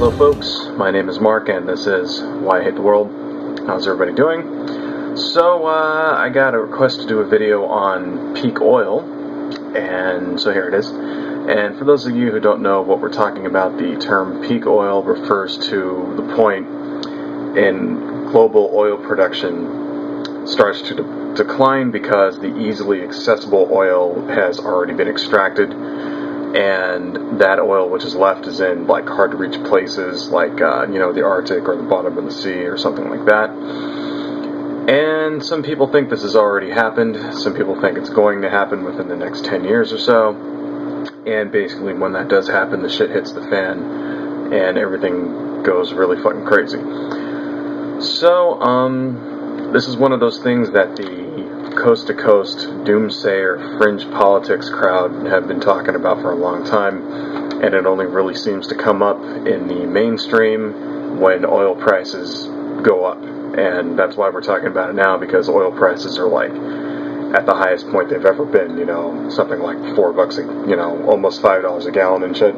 Hello folks, my name is Mark and this is Why I Hate the World. How's everybody doing? So I got a request to do a video on peak oil, and so here it is. And for those of you who don't know what we're talking about, the term peak oil refers to the point in global oil production starts to decline because the easily accessible oil has already been extracted, and that oil which is left is in like hard to reach places like the Arctic or the bottom of the sea or something like that. And some people think this has already happened. Some people think it's going to happen within the next 10 years or so. And basically when that does happen, the shit hits the fan and everything goes really fucking crazy. So this is one of those things that the coast-to-coast doomsayer fringe politics crowd have been talking about for a long time, and it only really seems to come up in the mainstream when oil prices go up. And that's why we're talking about it now, because oil prices are like at the highest point they've ever been, something like $4 almost $5 a gallon and shit.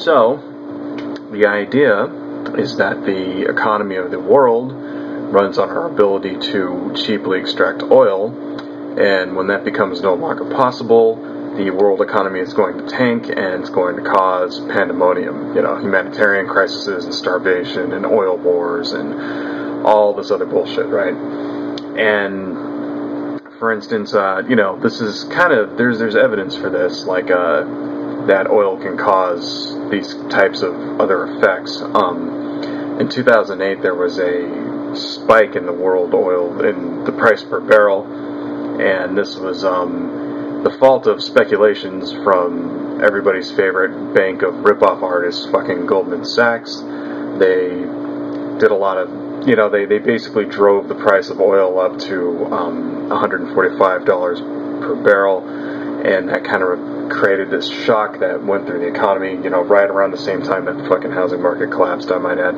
So the idea is that the economy of the world runs on our ability to cheaply extract oil, and when that becomes no longer possible, the world economy is going to tank and it's going to cause pandemonium, humanitarian crises and starvation and oil wars and all this other bullshit, right? And for instance, this is kind of, there's evidence for this, like that oil can cause these types of other effects. In 2008 there was a spike in the world oil in the price per barrel, and this was the fault of speculations from everybody's favorite bank of rip-off artists, fucking Goldman Sachs. They did a lot of, they basically drove the price of oil up to $145 per barrel, and that kind of created this shock that went through the economy, right around the same time that the fucking housing market collapsed, I might add,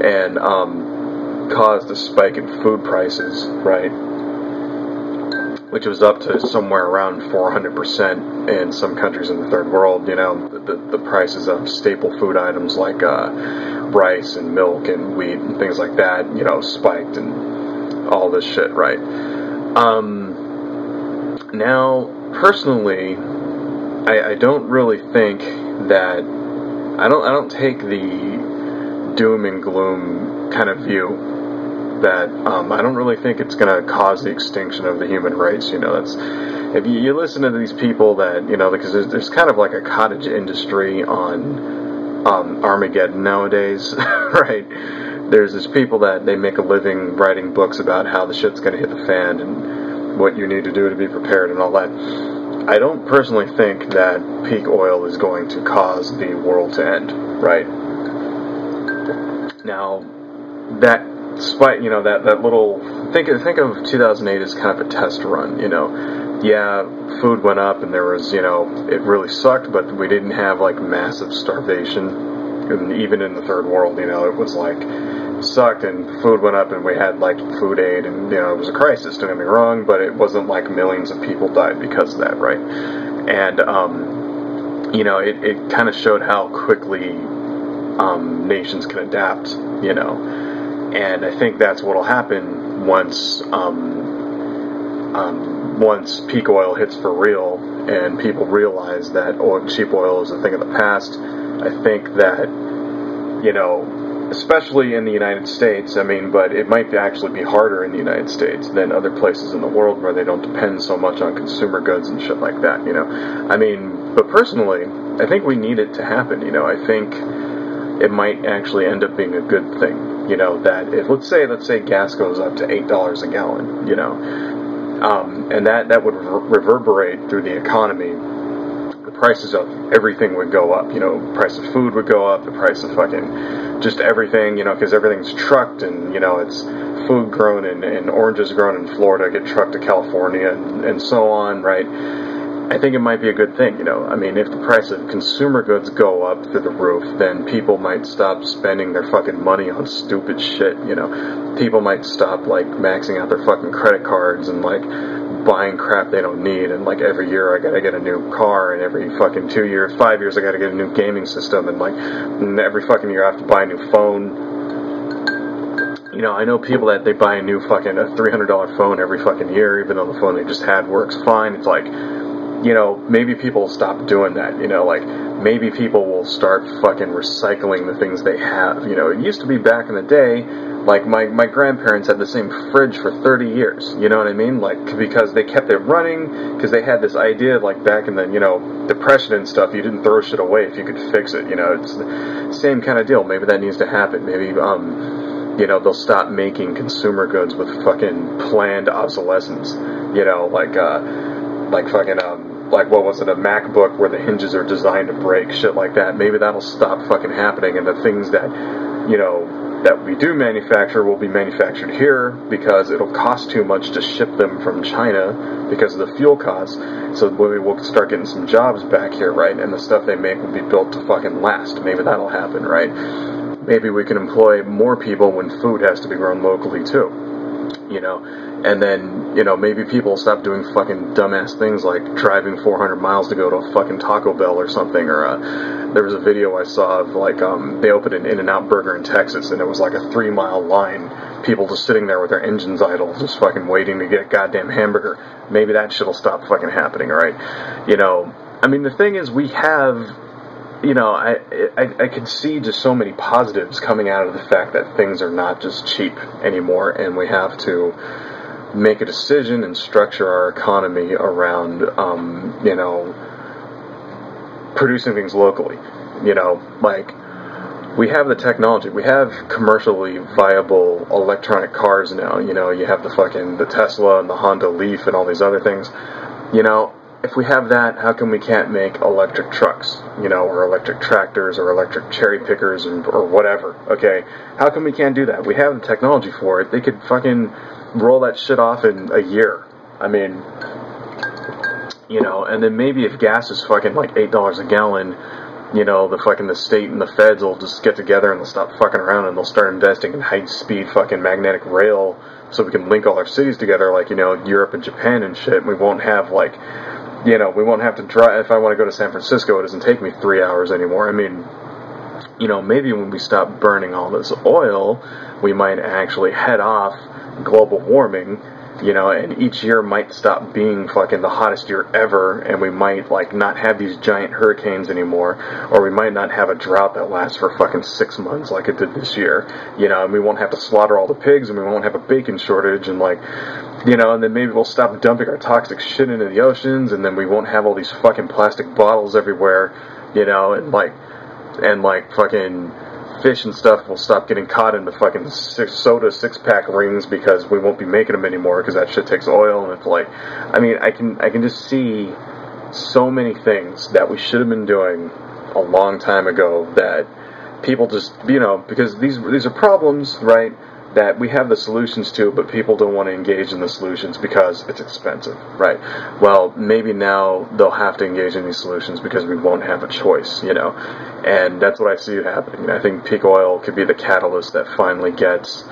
and caused a spike in food prices, right, which was up to somewhere around 400% in some countries in the third world. The prices of staple food items like rice and milk and wheat and things like that, spiked and all this shit, right? Now, personally, I don't really think that, I don't take the doom and gloom kind of view that I don't really think it's going to cause the extinction of the human race. That's, if you listen to these people that, because there's kind of like a cottage industry on Armageddon nowadays, right? There's these people that they make a living writing books about how the shit's going to hit the fan and what you need to do to be prepared and all that. I don't personally think that peak oil is going to cause the world to end, right? Now, that spike, that little, think of 2008 as kind of a test run, yeah, food went up and there was, it really sucked, but we didn't have like massive starvation, and even in the third world, it was like, it sucked and food went up and we had like food aid and, it was a crisis, don't get me wrong, but it wasn't like millions of people died because of that, right? And, it kind of showed how quickly nations can adapt, and I think that's what'll happen once peak oil hits for real and people realize that cheap oil is a thing of the past. I think that, especially in the United States, but it might actually be harder in the United States than other places in the world where they don't depend so much on consumer goods and shit like that, but personally, I think we need it to happen, I think it might actually end up being a good thing, that if, let's say gas goes up to $8 a gallon, and that would reverberate through the economy. The prices of everything would go up, the price of food would go up, the price of fucking just everything, because everything's trucked and, it's food grown and oranges grown in Florida get trucked to California and so on, right? I think it might be a good thing, if the price of consumer goods go up through the roof, then people might stop spending their fucking money on stupid shit, People might stop, like, maxing out their fucking credit cards and, like, buying crap they don't need, and like every year I gotta get a new car, and every fucking 2 years, 5 years I gotta get a new gaming system, and like every fucking year I have to buy a new phone. You know, I know people that they buy a new fucking $300 phone every fucking year, even though the phone they just had works fine. It's like, you know, maybe people will stop doing that. You know, like maybe people will start fucking recycling the things they have. You know, it used to be back in the day, like my grandparents had the same fridge for 30 years. You know what I mean? Like, because they kept it running, because they had this idea, like back in the, you know, Depression and stuff, you didn't throw shit away if you could fix it. You know, it's the same kind of deal. Maybe that needs to happen. Maybe, you know, they'll stop making consumer goods with fucking planned obsolescence. You know, like fucking, like what was it, a MacBook where the hinges are designed to break, shit like that. Maybe that'll stop fucking happening, and the things that, you know, that we do manufacture will be manufactured here because it'll cost too much to ship them from China because of the fuel costs. So maybe we'll start getting some jobs back here, right? And the stuff they make will be built to fucking last. Maybe that'll happen, right? Maybe we can employ more people when food has to be grown locally too. You know, and then, you know, maybe people stop doing fucking dumbass things like driving 400 miles to go to a fucking Taco Bell or something, or there was a video I saw of, like, they opened an In-N-Out Burger in Texas, and it was like a 3-mile line, people just sitting there with their engines idle, just fucking waiting to get a goddamn hamburger. Maybe that shit'll stop fucking happening, right? You know, I mean, the thing is, we have, you know, I could see just so many positives coming out of the fact that things are not just cheap anymore, and we have to make a decision and structure our economy around, you know, producing things locally. You know, like, we have the technology. We have commercially viable electronic cars now. You know, you have the Tesla and the Honda Leaf and all these other things. You know, if we have that, how come we can't make electric trucks, you know, or electric tractors, or electric cherry pickers, or whatever, okay? How come we can't do that? We have the technology for it. They could fucking roll that shit off in a year. I mean, you know, and then maybe if gas is fucking like $8 a gallon, you know, the state and the feds will just get together and they'll stop fucking around and they'll start investing in high-speed fucking magnetic rail so we can link all our cities together like, you know, Europe and Japan and shit. And we won't have, like, you know, we won't have to drive. If I want to go to San Francisco, it doesn't take me 3 hours anymore. I mean, you know, maybe when we stop burning all this oil, we might actually head off global warming, you know, and each year might stop being fucking the hottest year ever, and we might, like, not have these giant hurricanes anymore, or we might not have a drought that lasts for fucking 6 months like it did this year, you know, and we won't have to slaughter all the pigs, and we won't have a bacon shortage, and, like, you know, and then maybe we'll stop dumping our toxic shit into the oceans, and then we won't have all these fucking plastic bottles everywhere, you know, and fucking fish and stuff will stop getting caught in the fucking soda six-pack rings because we won't be making them anymore because that shit takes oil. And it's like, I mean, I can just see so many things that we should have been doing a long time ago that people just, you know, because these are problems, right, that we have the solutions to, but people don't want to engage in the solutions because it's expensive, right? Well, maybe now they'll have to engage in these solutions because we won't have a choice, you know? And that's what I see happening. I think peak oil could be the catalyst that finally gets,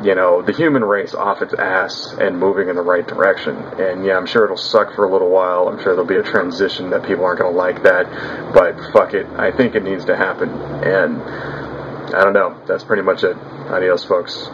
you know, the human race off its ass and moving in the right direction. And yeah, I'm sure it'll suck for a little while. I'm sure there'll be a transition that people aren't going to like that, but fuck it. I think it needs to happen. And I don't know. That's pretty much it. Adios, folks.